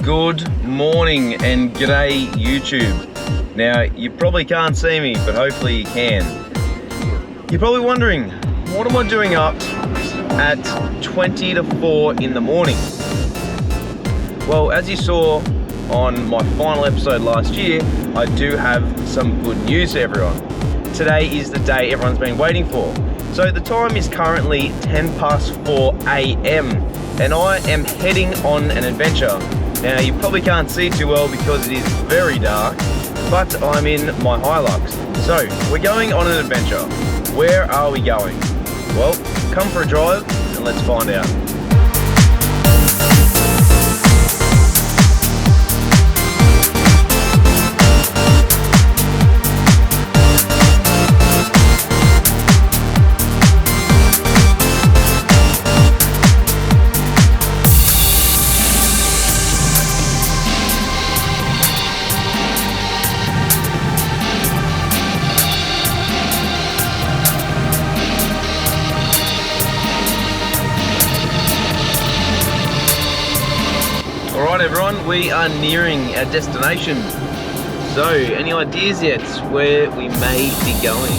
Good morning and g'day YouTube. Now you probably can't see me, but hopefully you can. You're probably wondering, what am I doing up at 20 to 4 in the morning? Well, as you saw on my final episode last year, I do have some good news for everyone. Today is the day everyone's been waiting for. So the time is currently 10 past 4 a.m. and I am heading on an adventure. Now you probably can't see too well because it is very dark, but I'm in my Hilux. So we're going on an adventure. Where are we going? Well, come for a drive and let's find out. Alright everyone, we are nearing our destination. So, any ideas yet where we may be going?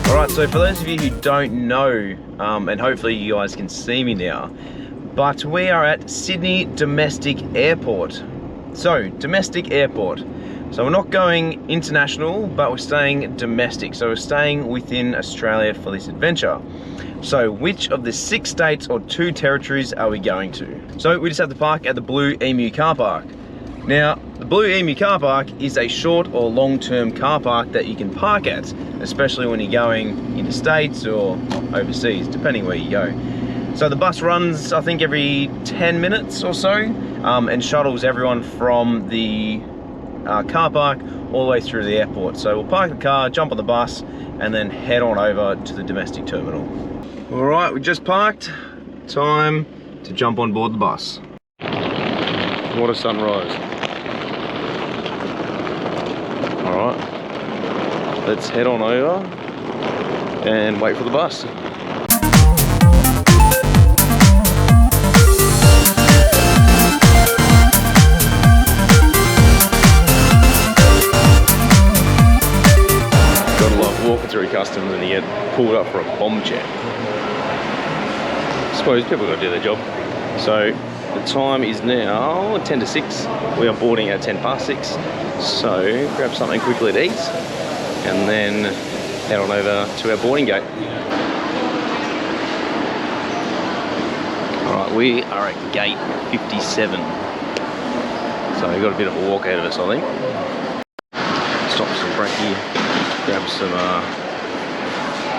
Alright, so for those of you who don't know, and hopefully you guys can see me now, but we are at Sydney Domestic Airport. So, Domestic Airport. So we're not going international, but we're staying domestic. So we're staying within Australia for this adventure. So which of the 6 states or 2 territories are we going to? So we just have to park at the Blue Emu car park. Now, the Blue Emu car park is a short or long-term car park that you can park at, especially when you're going into states or overseas, depending where you go. So the bus runs, I think, every 10 minutes or so, and shuttles everyone from the car park all the way through the airport. So we'll park the car, jump on the bus, and then head on over to the domestic terminal. All right, we just parked. Time to jump on board the bus. What a sunrise. All right, let's head on over and wait for the bus. Walking through customs and you get pulled up for a bomb check. I suppose people got to do their job. So the time is now 10 to 6. We are boarding at 10 past 6. So grab something quickly to eat and then head on over to our boarding gate. Alright, we are at gate 57. So we've got a bit of a walk ahead of us, I think. Stop some brekkie. Grab some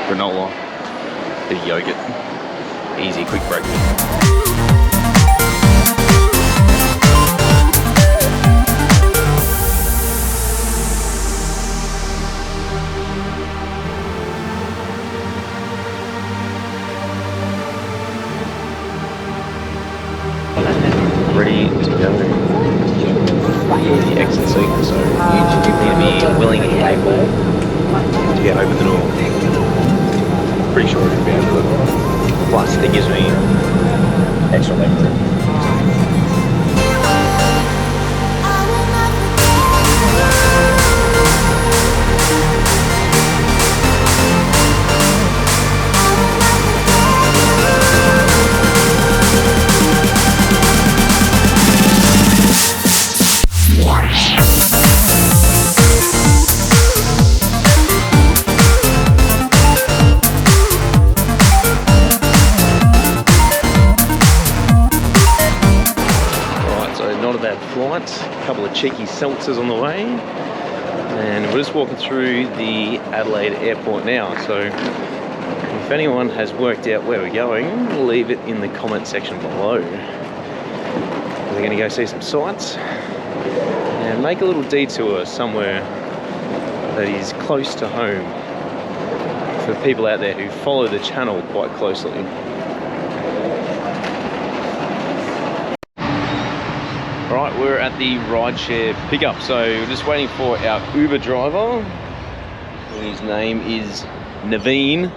granola, bit of yogurt, easy, quick breakfast. Ready to go. The exit seat, so you need to be willing and capable to get open the door. Pretty sure it'll be able to. Plus, it gives me extra leg room. Flight, a couple of cheeky seltzers on the way, and we're just walking through the Adelaide airport now. So if anyone has worked out where we're going, leave it in the comment section below. We're going to go see some sights and make a little detour somewhere that is close to home for people out there who follow the channel quite closely. Right, we're at the rideshare pickup, so we're just waiting for our Uber driver. His name is Naveen.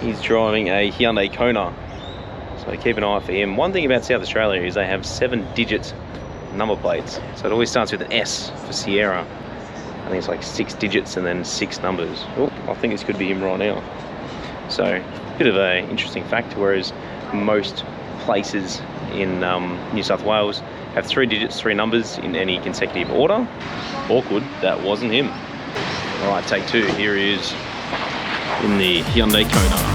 He's driving a Hyundai Kona, so keep an eye out for him. One thing about South Australia is they have 7-digit number plates, so it always starts with an S for Sierra. I think it's like 6 digits and then 6 numbers. Oh, I think this could be him right now. So, bit of an interesting fact, whereas most places in New South Wales have 3 digits, 3 numbers in any consecutive order. Awkward, that wasn't him. All right, take 2. Here he is in the Hyundai Kona.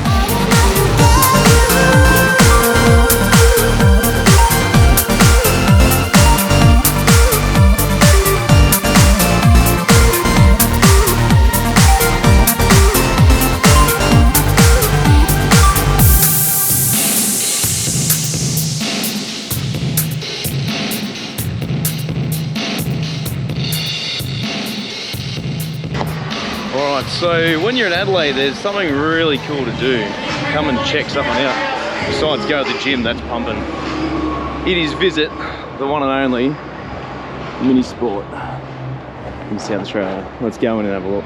Alright, so when you're in Adelaide, there's something really cool to do. Come and check something out. Besides go to the gym, that's pumping. It is visit the one and only Mini Sport in South Australia. Let's go in and have a look.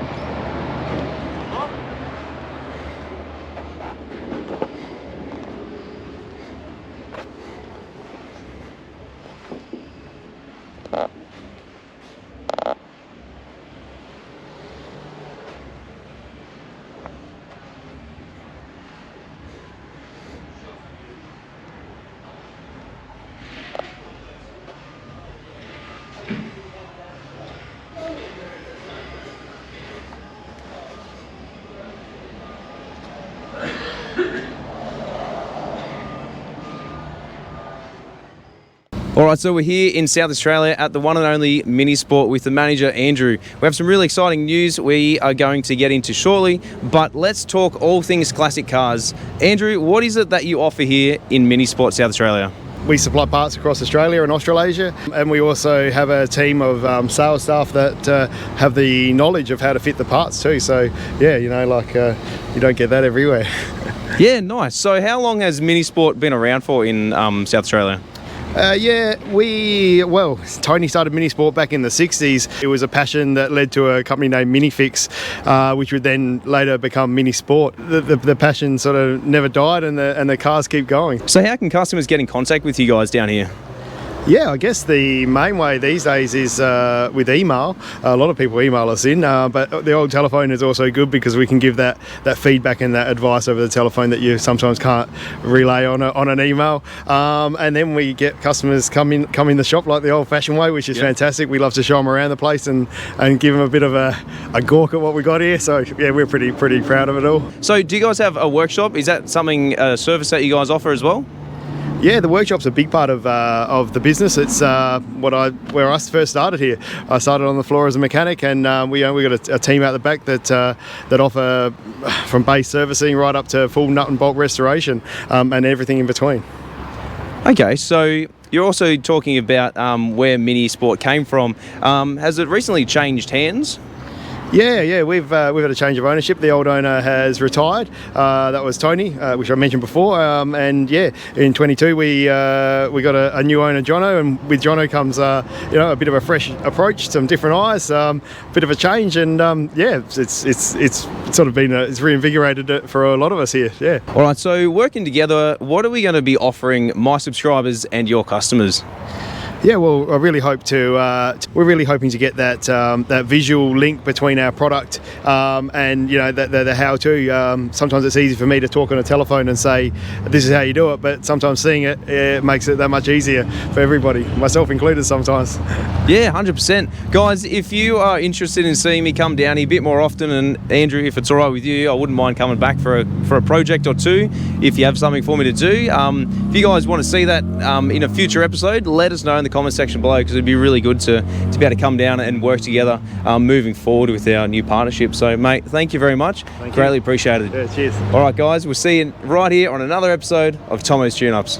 Alright, so we're here in South Australia at the one and only Mini Sport with the manager, Andrew. We have some really exciting news we are going to get into shortly, but let's talk all things classic cars. Andrew, what is it that you offer here in Mini Sport South Australia? We supply parts across Australia and Australasia, and we also have a team of sales staff that have the knowledge of how to fit the parts too. So yeah, you know, like you don't get that everywhere. Yeah, nice. So how long has Mini Sport been around for in South Australia? Tony started Mini Sport back in the 60s. It was a passion that led to a company named Minifix, which would then later become Mini Sport. The passion sort of never died, and the cars keep going. So how can customers get in contact with you guys down here? Yeah, I guess the main way these days is with email. A lot of people email us in, but the old telephone is also good because we can give that feedback and that advice over the telephone that you sometimes can't relay on an email. And then we get customers come in the shop like the old-fashioned way, which is fantastic. We love to show them around the place and give them a bit of a gawk at what we got here. So yeah, we're pretty proud of it all. So do you guys have a workshop? Is that a service that you guys offer as well? Yeah, the workshop's a big part of the business. It's where I first started here. I started on the floor as a mechanic, and we got a team out the back that offer from base servicing right up to full nut and bolt restoration, and everything in between. Okay, so you're also talking about where Mini Sport came from. Has it recently changed hands? Yeah, we've had a change of ownership. The old owner has retired. That was Tony, which I mentioned before. And yeah, in 22 we got a new owner, Jono, and with Jono comes a bit of a fresh approach, some different eyes, bit of a change, and it's sort of been it's reinvigorated it for a lot of us here. Yeah. All right. So working together, what are we going to be offering my subscribers and your customers? Yeah, well, I really hope to. We're really hoping to get that visual link between our product and the how-to. Sometimes it's easy for me to talk on a telephone and say this is how you do it, but sometimes seeing it makes it that much easier for everybody, myself included sometimes. Yeah, 100%. Guys, if you are interested in seeing me come down here a bit more often, and Andrew, if it's all right with you, I wouldn't mind coming back for a project or two if you have something for me to do. If you guys want to see that in a future episode, let us know in the comment section below, because it'd be really good to be able to come down and work together moving forward with our new partnership. So mate, thank you very much. Greatly appreciated. Yeah, cheers. All right guys, we'll see you right here on another episode of Tomo's Tune Ups.